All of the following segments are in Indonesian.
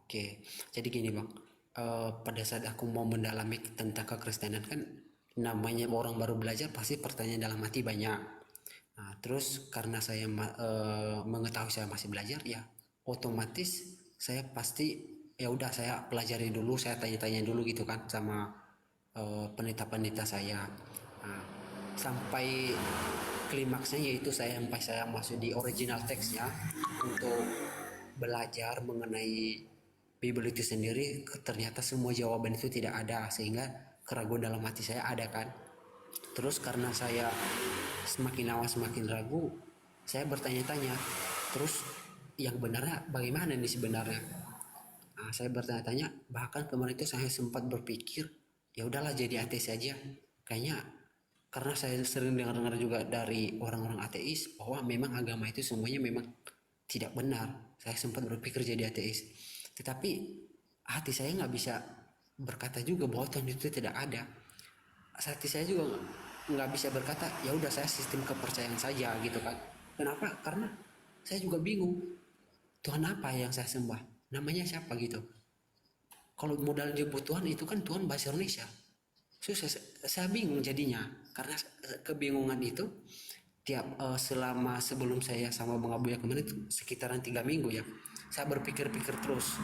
Oke, jadi gini Bang, pada saat aku mau mendalami tentang kekristenan kan namanya orang baru belajar pasti pertanyaan dalam hati banyak. Nah, terus karena saya mengetahui saya masih belajar ya otomatis saya pasti ya udah saya pelajari dulu, saya tanya-tanya dulu gitu kan sama pendeta-pendeta saya. Nah, sampai klimaksnya yaitu sampai saya masuk di original teksnya untuk belajar mengenai Bible itu sendiri, ternyata semua jawaban itu tidak ada sehingga keraguan dalam hati saya ada kan. Terus karena saya semakin lama semakin ragu, saya bertanya-tanya. Terus yang benarnya bagaimana nih sebenarnya? Nah, saya bertanya-tanya, bahkan kemarin itu saya sempat berpikir, ya udahlah jadi ateis saja. Kayaknya karena saya sering dengar-dengar juga dari orang-orang ateis bahwa memang agama itu semuanya memang tidak benar. Saya sempat berpikir jadi ateis. Tetapi hati saya nggak bisa berkata juga bahwa Tuhan itu tidak ada. Hati saya juga nggak bisa berkata ya udah saya sistem kepercayaan saja gitu kan. Kenapa? Karena saya juga bingung Tuhan apa yang saya sembah, namanya siapa gitu. Kalau modal nyebut Tuhan itu kan Tuhan bahasa Indonesia, susah. Saya bingung jadinya karena kebingungan itu tiap selama sebelum saya sama Bang Abu ya kemarin itu sekitaran 3 minggu ya saya berpikir-pikir terus.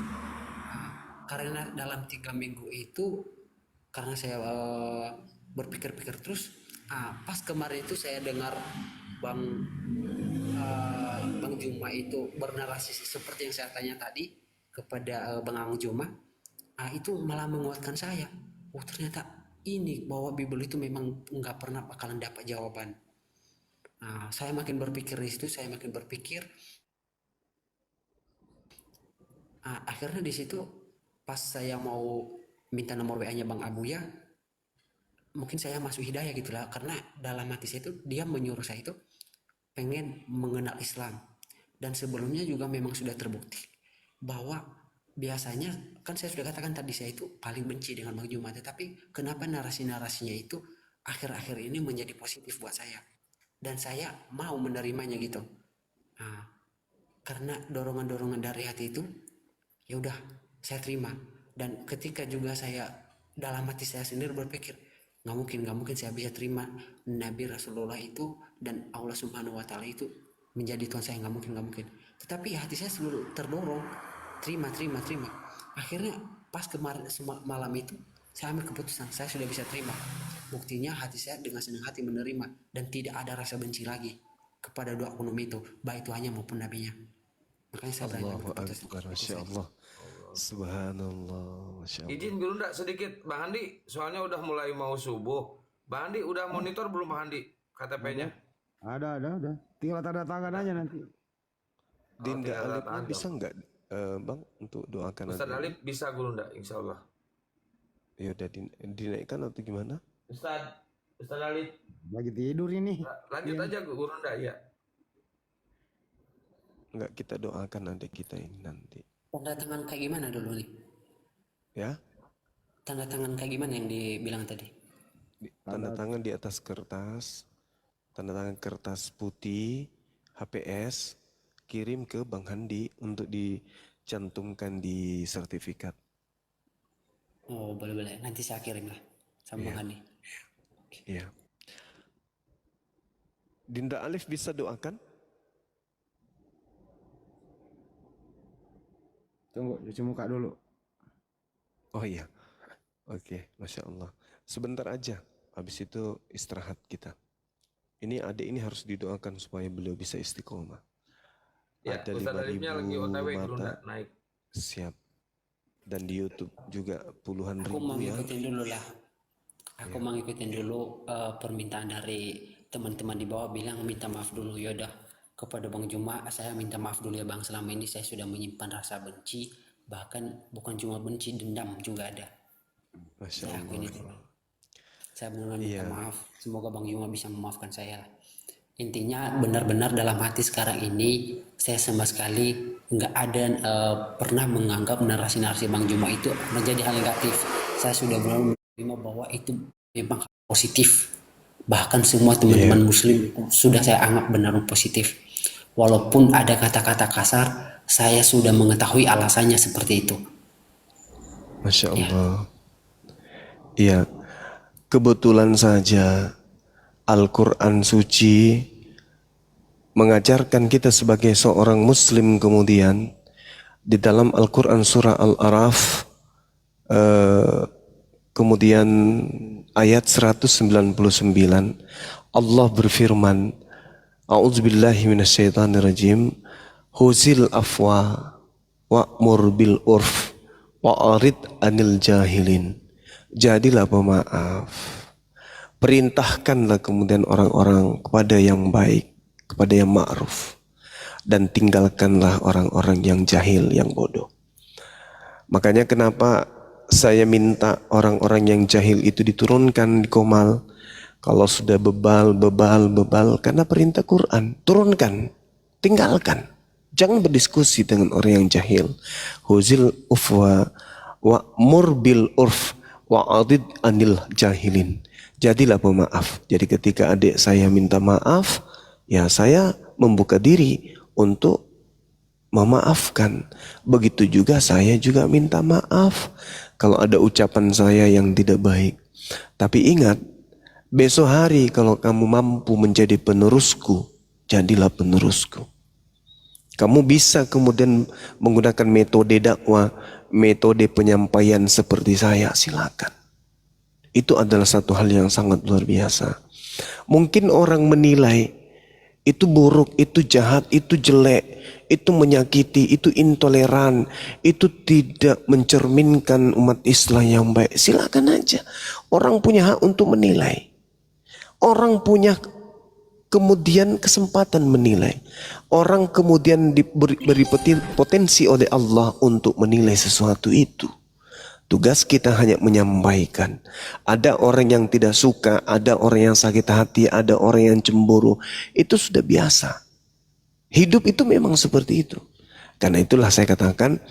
Karena dalam 3 minggu itu karena saya berpikir-pikir terus, pas kemarin itu saya dengar Bang Bang Juma itu bernarasi seperti yang saya tanya tadi kepada Bang Ang Juma, itu malah menguatkan saya. Oh ternyata ini bahwa Bible itu memang nggak pernah bakalan dapat jawaban. Nah, saya makin berpikir di situ, saya makin berpikir. Akhirnya di situ pas saya mau minta nomor WA-nya Bang Abu ya, mungkin saya masuk hidayah gitu lah karena dalam hati saya itu dia menyuruh saya itu pengen mengenal Islam dan sebelumnya juga memang sudah terbukti bahwa biasanya kan saya sudah katakan tadi saya itu paling benci dengan Bang Juma, tetapi kenapa narasi-narasinya itu akhir-akhir ini menjadi positif buat saya dan saya mau menerimanya gitu. Nah, karena dorongan-dorongan dari hati itu ya udah saya terima. Dan ketika juga saya dalam hati saya sendiri berpikir nggak mungkin saya bisa terima Nabi Rasulullah itu dan Allah Subhanahu Wa Taala itu menjadi Tuhan saya, nggak mungkin. Tetapi hati saya selalu terdorong terima. Akhirnya pas kemarin malam itu saya ambil keputusan saya sudah bisa terima. Buktinya hati saya dengan senang hati menerima dan tidak ada rasa benci lagi kepada dua oknum itu, baik Tuhannya maupun nabinya. Makanya saya berani Allahu berkeputusan Akbar, itu Masya saja. Allah. Subhanallah, Masya Allah. Izin dulu ndak sedikit Bang Andi, soalnya udah mulai mau subuh. Bang Andi udah monitor belum Bang Andi Ada, KTP-nya? ada. Tinggal tanda tangan aja nanti. Oh, Dinda tinggal Alifnya tanda. bisa nggak Bang untuk doakan Ustaz adik? Alif bisa guru ndak insya Allah. Ya udah dinaikkan atau gimana? Ustaz Alif Lagi tidur ini. lanjut Iya. aja guru ndak ya. Nggak, kita doakan adik kita ini nanti. Tanda tangan kayak gimana dulu nih? Ya, Tanda tangan kayak gimana yang dibilang tadi? tanda tangan di atas kertas, tanda tangan kertas putih, HPS, kirim ke Bang Handi untuk dicantumkan di sertifikat. Oh boleh. Nanti saya kirim lah sama Bang Hani. Iya. Dinda Alif bisa doakan? Tunggu, cuci muka dulu. Oh iya. Oke, Masya Allah. Sebentar aja, habis itu istirahat kita. Ini adik ini harus didoakan supaya beliau bisa istiqomah. Ya, Ada Ustaz Alifnya lagi 5.000 OTW guru mata, ndak naik. siap. Dan di YouTube juga puluhan Aku mau ribu ya. ngikutin dulu lah. Aku mau ngikutin dulu permintaan dari teman-teman di bawah bilang minta maaf dulu. Yaudah kepada Bang Juma saya minta maaf dulu ya Bang, selama ini saya sudah menyimpan rasa benci, bahkan bukan cuma benci, dendam juga ada. Masya Saya akuin Allah. itu. Saya benar-benar minta maaf. Semoga Bang Juma bisa memaafkan saya. Intinya benar-benar dalam hati sekarang ini saya sama sekali nggak ada pernah menganggap narasi-narasi Bang Juma itu menjadi hal negatif. Saya sudah benar menerima bahwa itu memang positif. Bahkan semua teman-teman Muslim sudah saya anggap benar positif. Walaupun ada kata-kata kasar, saya sudah mengetahui alasannya seperti itu. Masya Ya, Allah. Iya, kebetulan saja Al-Quran suci mengajarkan kita sebagai seorang muslim kemudian di dalam Al-Quran surah Al-Araf eh, kemudian ayat 199 Allah berfirman A'udzubillahi minasyaitonirrajim Huzil afwa wa'mur bil urf wa'arid anil jahilin. Jadilah pemaaf. Perintahkanlah kemudian orang-orang kepada yang baik, kepada yang ma'ruf. Dan tinggalkanlah orang-orang yang jahil, yang bodoh. Makanya kenapa saya minta orang-orang yang jahil itu diturunkan di Komal. Kalau sudah bebal, karena perintah Quran, turunkan, tinggalkan. Jangan berdiskusi dengan orang yang jahil. Huzil ufwa wa'mur bil urf wa'adid anil jahilin. Jadilah pemaaf. Jadi ketika adik saya minta maaf, ya saya membuka diri untuk memaafkan. Begitu juga saya juga minta maaf kalau ada ucapan saya yang tidak baik. Tapi ingat, besok hari kalau kamu mampu menjadi penerusku, jadilah penerusku. Kamu bisa kemudian menggunakan metode dakwah, metode penyampaian seperti saya, silakan. Itu adalah satu hal yang sangat luar biasa. Mungkin orang menilai itu buruk, itu jahat, itu jelek, itu menyakiti, itu intoleran, itu tidak mencerminkan umat Islam yang baik. Silakan aja. Orang punya hak untuk menilai. Orang punya kemudian kesempatan menilai. Orang kemudian diberi potensi oleh Allah untuk menilai sesuatu itu. Tugas kita hanya menyampaikan. Ada orang yang tidak suka, ada orang yang sakit hati, ada orang yang cemburu. Itu sudah biasa. Hidup itu memang seperti itu. Karena itulah saya katakan,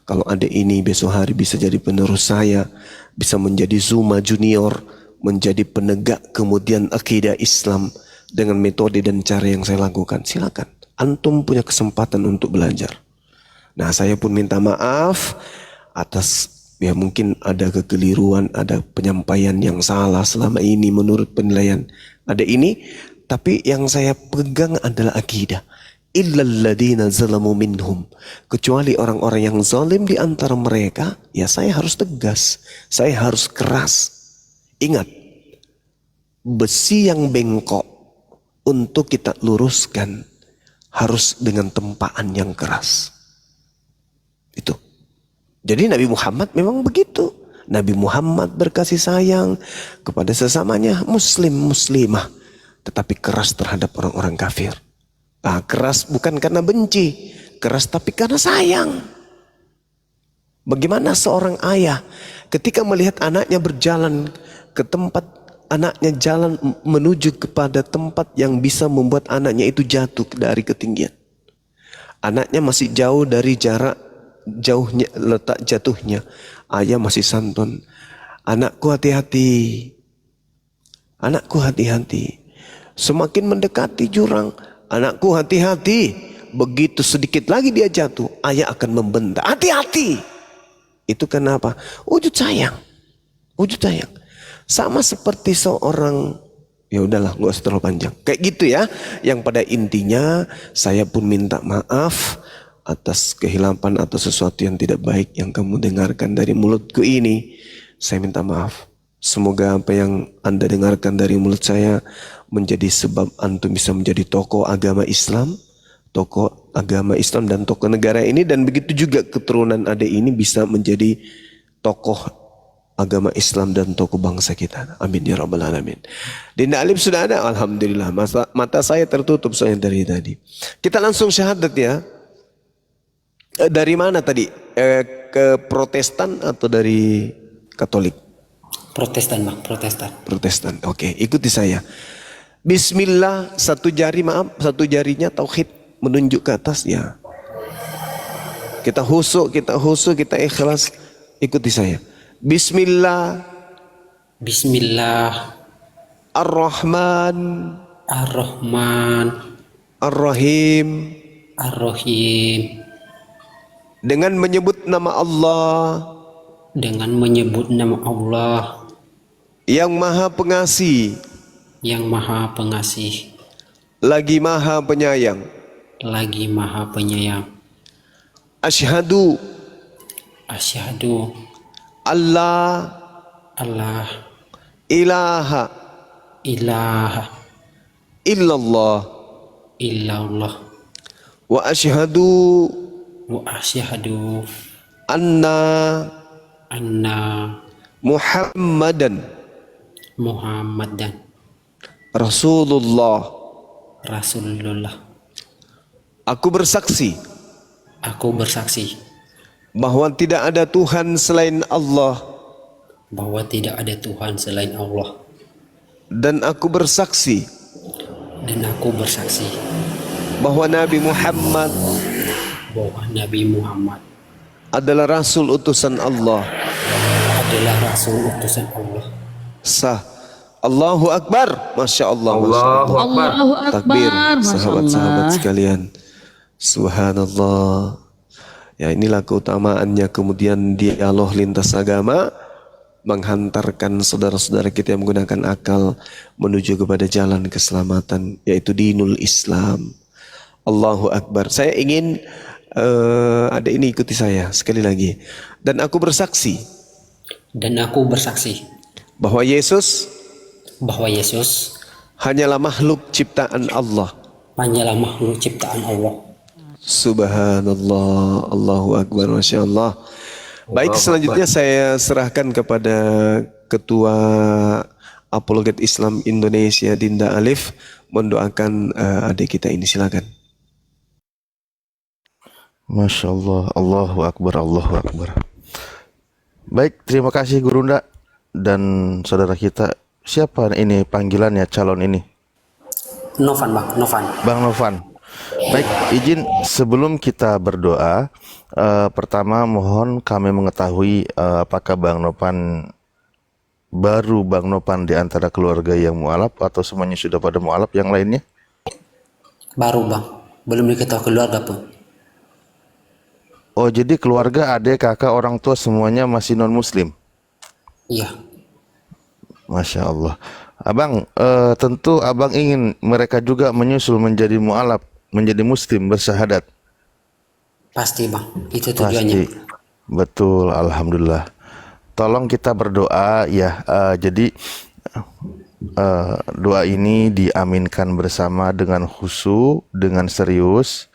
kalau ada ini besok hari bisa jadi penerus saya, bisa menjadi Zuma Junior, menjadi penegak kemudian akidah Islam dengan metode dan cara yang saya lakukan. Silakan. Antum punya kesempatan untuk belajar. Nah, saya pun minta maaf atas ya mungkin ada kekeliruan, ada penyampaian yang salah selama ini menurut penilaian. Ada ini, tapi yang saya pegang adalah akidah. Illalladzina zalamu minhum. Kecuali orang-orang yang zalim di antara mereka, ya saya harus tegas. Saya harus keras. Ingat, besi yang bengkok untuk kita luruskan harus dengan tempaan yang keras. Itu. Jadi Nabi Muhammad memang begitu. Nabi Muhammad berkasih sayang kepada sesamanya muslim muslimah. Tetapi keras terhadap orang-orang kafir. Keras bukan karena benci. Keras tapi karena sayang. Bagaimana seorang ayah ketika melihat anaknya berjalan ke tempat, anaknya jalan menuju kepada tempat yang bisa membuat anaknya itu jatuh dari ketinggian. Anaknya masih jauh dari jarak jauhnya letak jatuhnya. Ayah masih santun. Anakku hati-hati. Anakku hati-hati. Semakin mendekati jurang. Anakku hati-hati. Begitu sedikit lagi dia jatuh. Ayah akan membentak. Hati-hati. Itu kenapa? Wujud sayang. Wujud sayang. Sama seperti seorang, ya udahlah gak usah terlalu panjang. Kayak gitu ya. Yang pada intinya saya pun minta maaf atas kehilapan atau sesuatu yang tidak baik yang kamu dengarkan dari mulutku ini. Saya minta maaf. Semoga apa yang Anda dengarkan dari mulut saya menjadi sebab antum bisa menjadi tokoh agama Islam. Tokoh agama Islam dan tokoh negara ini. Dan begitu juga keturunan adik ini bisa menjadi tokoh agama Islam dan tokoh bangsa kita. Amin ya rabbal alamin. Dinda Alif sudah ada? Alhamdulillah. Mata saya tertutup soalnya dari tadi. Kita langsung syahadat ya. Dari mana tadi? Ke Protestan atau dari Katolik? Protestan bang, Protestan. Protestan. Oke, ikuti saya. Bismillah, satu jarinya tauhid menunjuk ke atas ya. Kita husuk, kita ikhlas. Ikuti saya. Bismillah. Bismillah. Ar-Rahman. Ar-Rahman. Ar-Rahim. Ar-Rahim. Dengan menyebut nama Allah. dengan menyebut nama Allah yang Maha Pengasih yang Maha Pengasih lagi Maha Penyayang. lagi Maha Penyayang. Asyhadu Asyhadu alla alla ilaha ilaha illallah illallah wa asyhadu wa asyhadu anna anna Muhammadan Muhammadan Rasulullah. Rasulullah. Aku bersaksi Aku bersaksi bahwa tidak ada Tuhan selain Allah, bahwa tidak ada Tuhan selain Allah, dan aku bersaksi dan aku bersaksi bahwa Nabi Muhammad bahwa Nabi Muhammad adalah Rasul utusan Allah. adalah Rasul utusan Allah. Sah. Allahu Akbar. Masya Allah. Masya Allah. Allahu Akbar. Allahu Akbar. Takbir, Masya sahabat-sahabat Allah. sekalian. Subhanallah. Ya, inilah keutamaannya kemudian dialog lintas agama menghantarkan saudara-saudara kita yang menggunakan akal menuju kepada jalan keselamatan, yaitu dinul Islam. Allahu Akbar. Saya ingin ada ini ikuti saya sekali lagi. Dan aku bersaksi Dan aku bersaksi bahwa Yesus bahwa Yesus hanyalah makhluk ciptaan Allah. hanyalah makhluk ciptaan Allah. Subhanallah, Allahu Akbar, Masya Allah. Baik, selanjutnya saya serahkan kepada Ketua Apologet Islam Indonesia, Dinda Alif, mendoakan adik kita ini, silakan. Masya Allah, Allahu Akbar, Allahu Akbar. Baik, terima kasih Gurunda dan saudara kita. Siapa ini panggilannya calon ini? Novan bang, Novan. Bang Novan. Baik, izin sebelum kita berdoa, pertama mohon kami mengetahui apakah Bang Novan baru Bang Novan di antara keluarga yang mualaf atau semuanya sudah pada mualaf yang lainnya? Baru bang, belum diketahui keluarga pun. Oh, jadi keluarga, adik, kakak, orang tua semuanya masih non-muslim? Iya, Masya Allah. Abang, tentu abang ingin mereka juga menyusul menjadi mu'alaf, menjadi muslim, bersyahadat. pasti bang, itu tujuannya. Pasti. Betul, Alhamdulillah. Tolong kita berdoa ya. Jadi doa ini diaminkan bersama dengan khusyuk, dengan serius,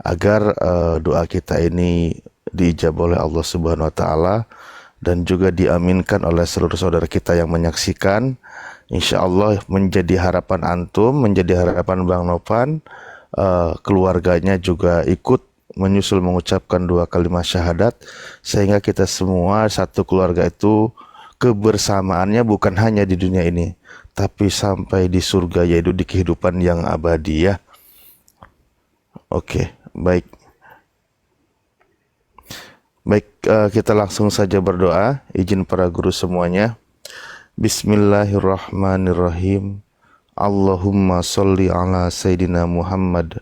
agar doa kita ini diijabah oleh Allah Subhanahu wa taala dan juga diaminkan oleh seluruh saudara kita yang menyaksikan. Insya Allah menjadi harapan antum, menjadi harapan Bang Novan, keluarganya juga ikut menyusul mengucapkan 2 kalimat syahadat, sehingga kita semua satu keluarga itu kebersamaannya bukan hanya di dunia ini, tapi sampai di surga, yaitu di kehidupan yang abadi ya. Oke, baik. Baik, kita langsung saja berdoa. Izin para guru semuanya. Bismillahirrahmanirrahim. Allahumma sholli ala Sayyidina Muhammad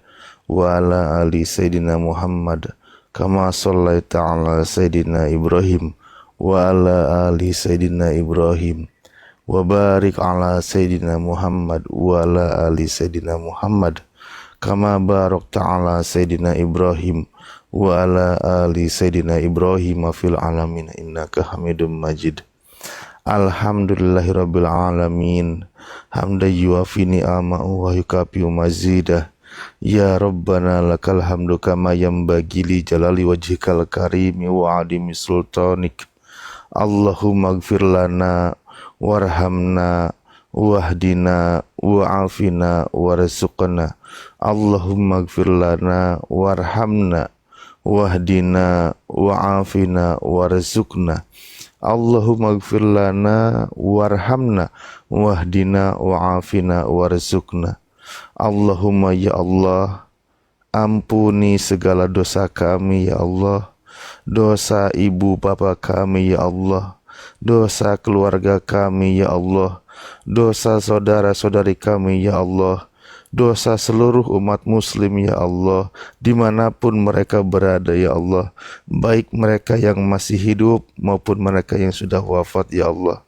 wa ala ali Sayyidina Muhammad kama shallaita ala Sayyidina Ibrahim wa ala ali Sayyidina Ibrahim wa barik ala Sayyidina Muhammad wa ala ali Sayyidina Muhammad kama barakta ala Sayyidina Ibrahim wa ala ali Sayyidina Ibrahim fil alamin innaka Hamidum Majid. Alhamdulillahirabbil alamin. Hamdan yuafi ni'amahu wa yukafi'u mazidah. Ya Rabbana lakal hamdu kama yanbaghi li jalali wajhikal karimi wa adimi sultanik. Allahumma ighfir lana warhamna wahdina wa'afina warzuqna. Allahumma ighfir lana warhamna wahdina wa'afina warzuqna. Allahumma ighfir lana warhamna wahdina wa'afina warzuqna. Allahumma ya Allah, ampuni segala dosa kami ya Allah, dosa ibu bapa kami ya Allah, dosa keluarga kami ya Allah, dosa saudara-saudari kami ya Allah, dosa seluruh umat muslim ya Allah, dimanapun mereka berada ya Allah, baik mereka yang masih hidup maupun mereka yang sudah wafat ya Allah.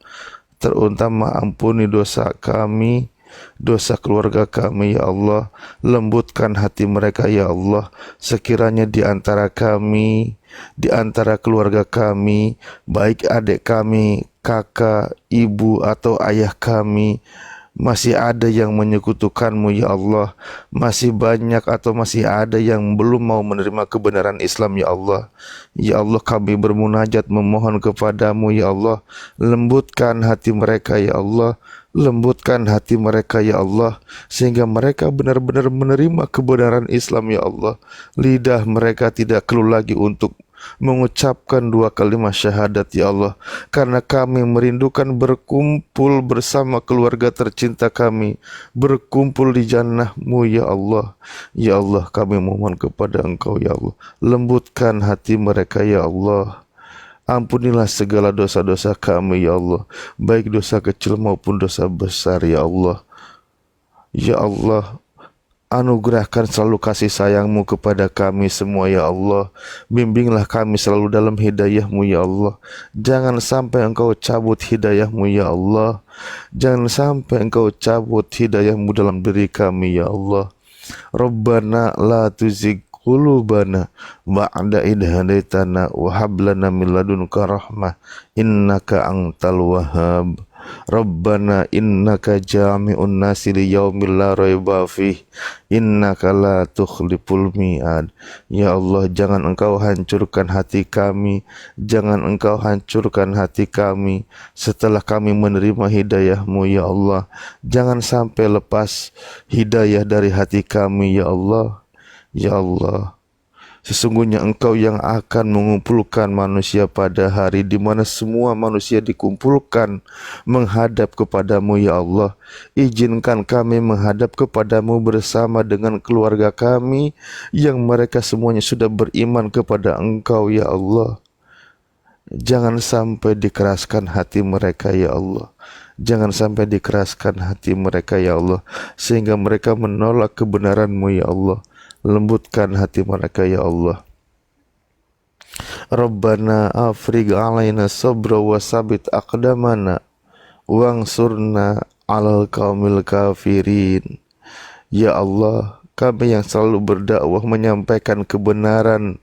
Terutama ampuni dosa kami, dosa keluarga kami ya Allah, lembutkan hati mereka ya Allah. Sekiranya di antara kami, di antara keluarga kami, baik adik kami, kakak, ibu atau ayah kami, masih ada yang menyekutukanmu ya Allah, masih banyak atau masih ada yang belum mau menerima kebenaran Islam ya Allah. Ya Allah, kami bermunajat memohon kepadamu ya Allah, lembutkan hati mereka ya Allah, lembutkan hati mereka ya Allah, sehingga mereka benar-benar menerima kebenaran Islam ya Allah. Lidah mereka tidak keluh lagi untuk mengucapkan 2 kalimat syahadat ya Allah, karena kami merindukan berkumpul bersama keluarga tercinta kami, berkumpul di jannah-Mu ya Allah. Ya Allah, kami mohon kepada Engkau ya Allah, lembutkan hati mereka ya Allah. Ampunilah segala dosa-dosa kami ya Allah, baik dosa kecil maupun dosa besar ya Allah. Ya Allah, anugerahkan selalu kasih sayang-Mu kepada kami semua ya Allah. Bimbinglah kami selalu dalam hidayah-Mu ya Allah. Jangan sampai Engkau cabut hidayah-Mu ya Allah. Jangan sampai Engkau cabut hidayah-Mu dalam diri kami ya Allah. Rabbana la tuzigh qulubana ba'da idh hadaitana wa hab lana min ladunka rahmah innaka antal wahhab. Rabbana innaka jami'un nasi liyaumil la raiba fih innaka la tukhliful mi'ad. Ya Allah, jangan Engkau hancurkan hati kami, jangan Engkau hancurkan hati kami setelah kami menerima hidayah-Mu ya Allah. Jangan sampai lepas hidayah dari hati kami ya Allah. Ya Allah, sesungguhnya Engkau yang akan mengumpulkan manusia pada hari di mana semua manusia dikumpulkan menghadap kepadamu ya Allah. Izinkan kami menghadap kepadamu bersama dengan keluarga kami yang mereka semuanya sudah beriman kepada Engkau ya Allah. Jangan sampai dikeraskan hati mereka ya Allah. Jangan sampai dikeraskan hati mereka ya Allah, sehingga mereka menolak kebenaran-Mu ya Allah. Lembutkan hati mereka ya Allah. Rabbana afrigh alaina sabra wa sabit aqdamana wangsurna alal qaumil kafirin. Ya Allah, kami yang selalu berdakwah menyampaikan kebenaran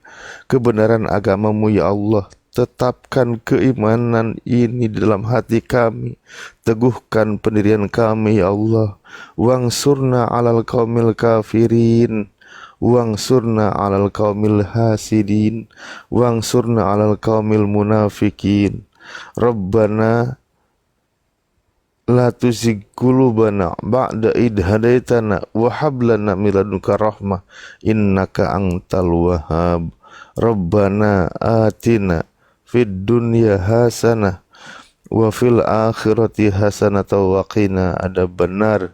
agama-Mu ya Allah, tetapkan keimanan ini dalam hati kami, teguhkan pendirian kami ya Allah. Wangsurna alal qaumil kafirin, wangsurna alal qaumil hasidin, wangsurna alal qaumil munafikin. Rabbana la tuzigh qulubana ba'da idh hadaitana wa hab lana min ladunka rahmah innaka antal wahhab. Rabbana atina fid dunya hasanah wa fil akhirati hasanah wa qina adzabannar.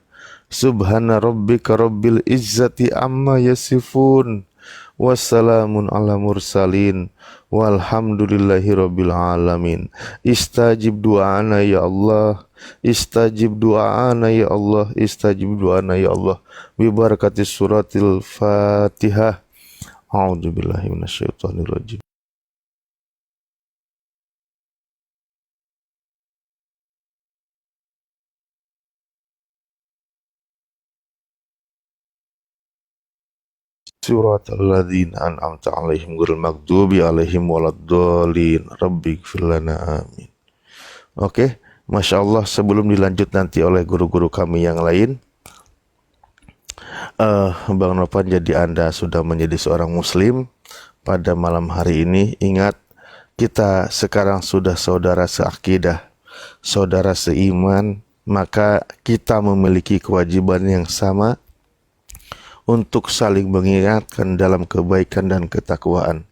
Subhana rabbika rabbil izzati amma yasifun, wassalamun ala mursalin, walhamdulillahi rabbil alamin. Istajib du'ana ya Allah, istajib du'ana ya Allah, istajib du'ana ya Allah. Bi barakati suratil Fatihah. A'udzubillahi minasyaitonir rajim. Suratal ladzina an'amta 'alaihim ghairil maghdubi 'alaihim waladdallin. Rabbighfir lana amin. Oke, Masya Allah, sebelum dilanjut nanti oleh guru-guru kami yang lain, Bang Novan, jadi Anda sudah menjadi seorang muslim pada malam hari ini. Ingat, kita sekarang sudah saudara seakidah, saudara seiman, maka kita memiliki kewajiban yang sama untuk saling mengingatkan dalam kebaikan dan ketakwaan,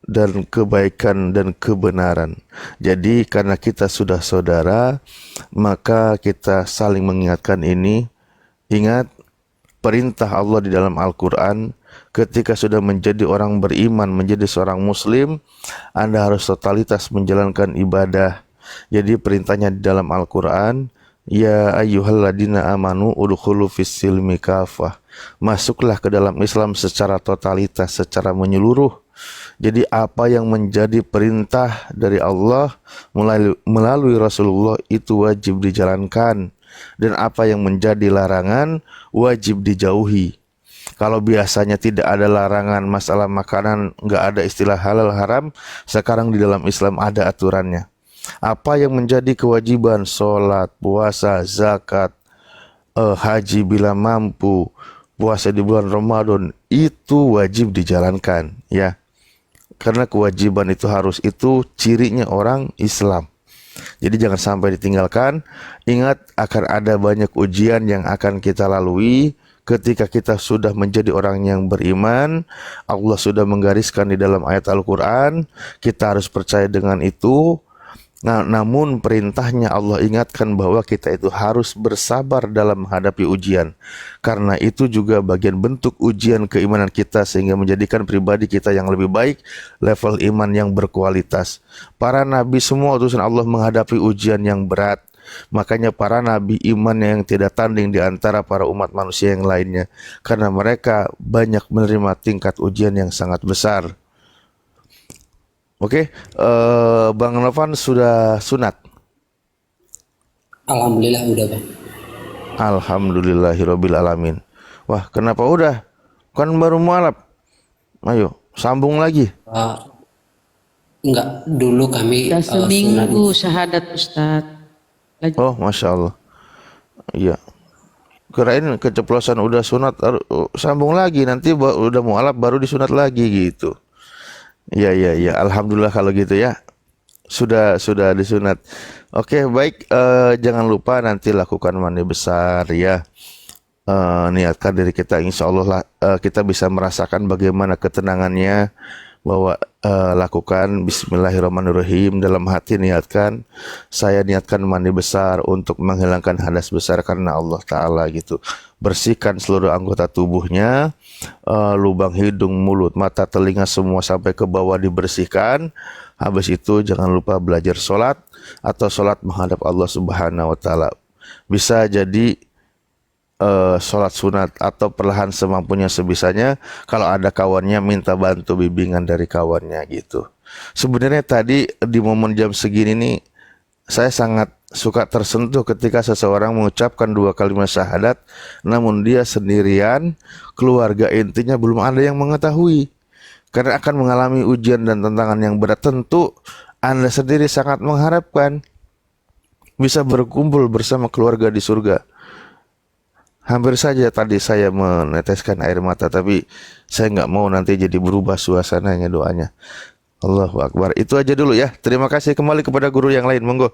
dan kebaikan dan kebenaran. Jadi karena kita sudah saudara, maka kita saling mengingatkan ini. Ingat perintah Allah di dalam Al-Quran, ketika sudah menjadi orang beriman, menjadi seorang muslim, Anda harus totalitas menjalankan ibadah. Jadi perintahnya di dalam Al-Quran, Ya ayyuhalladzina amanu udkhulu fis-silmi kafah. Masuklah ke dalam Islam secara totalitas, secara menyeluruh. Jadi apa yang menjadi perintah dari Allah melalui Rasulullah itu wajib dijalankan, dan apa yang menjadi larangan wajib dijauhi. Kalau biasanya tidak ada larangan masalah makanan, nggak ada istilah halal haram, sekarang di dalam Islam ada aturannya. Apa yang menjadi kewajiban, sholat, puasa, zakat, haji bila mampu, puasa di bulan Ramadan, itu wajib dijalankan, ya. Karena kewajiban itu harus, itu cirinya orang Islam. Jadi jangan sampai ditinggalkan. Ingat, akan ada banyak ujian yang akan kita lalui ketika kita sudah menjadi orang yang beriman. Allah sudah menggariskan di dalam ayat Al-Quran. Kita harus percaya dengan itu. Nah, namun perintahnya Allah ingatkan bahwa kita itu harus bersabar dalam menghadapi ujian. Karena itu juga bagian bentuk ujian keimanan kita, sehingga menjadikan pribadi kita yang lebih baik, level iman yang berkualitas. Para nabi semua utusan Allah menghadapi ujian yang berat. Makanya para nabi iman yang tidak tanding di antara para umat manusia yang lainnya. Karena mereka banyak menerima tingkat ujian yang sangat besar. Oke, Bang Novan sudah sunat. Alhamdulillah udah Bang. Alhamdulillahirabbil alamin. Wah, kenapa udah? Kan baru mualaf. Ayo, sambung lagi. Enggak, dulu kami Udah sunat. seminggu syahadat Ustadz. Oh, masya Allah. Iya. Kirain keceplosan udah sunat, sambung lagi, nanti udah mualaf baru disunat lagi gitu. Iya. Alhamdulillah kalau gitu ya. Sudah disunat. Oke, baik. Jangan lupa nanti lakukan mandi besar ya. Niatkan diri kita, insya Allah kita bisa merasakan bagaimana ketenangannya. Bahwa lakukan Bismillahirrahmanirrahim, dalam hati niatkan, saya niatkan mandi besar untuk menghilangkan hadas besar karena Allah Ta'ala gitu. Bersihkan seluruh anggota tubuhnya, lubang hidung, mulut, mata, telinga semua sampai ke bawah dibersihkan. Habis itu jangan lupa belajar sholat atau sholat menghadap Allah Subhanahu Wa Ta'ala. Bisa jadi sholat sunat atau perlahan semampunya sebisanya. Kalau ada kawannya minta bantu bimbingan dari kawannya gitu. Sebenarnya tadi di momen jam segini nih saya sangat suka tersentuh ketika seseorang mengucapkan 2 kalimat syahadat namun dia sendirian, keluarga intinya belum ada yang mengetahui. Karena akan mengalami ujian dan tantangan yang berat. Tentu Anda sendiri sangat mengharapkan bisa berkumpul bersama keluarga di surga. Hampir saja tadi saya meneteskan air mata, tapi saya nggak mau nanti jadi berubah suasananya doanya. Allahu Akbar. Itu aja dulu ya. Terima kasih, kembali kepada guru yang lain. Monggo.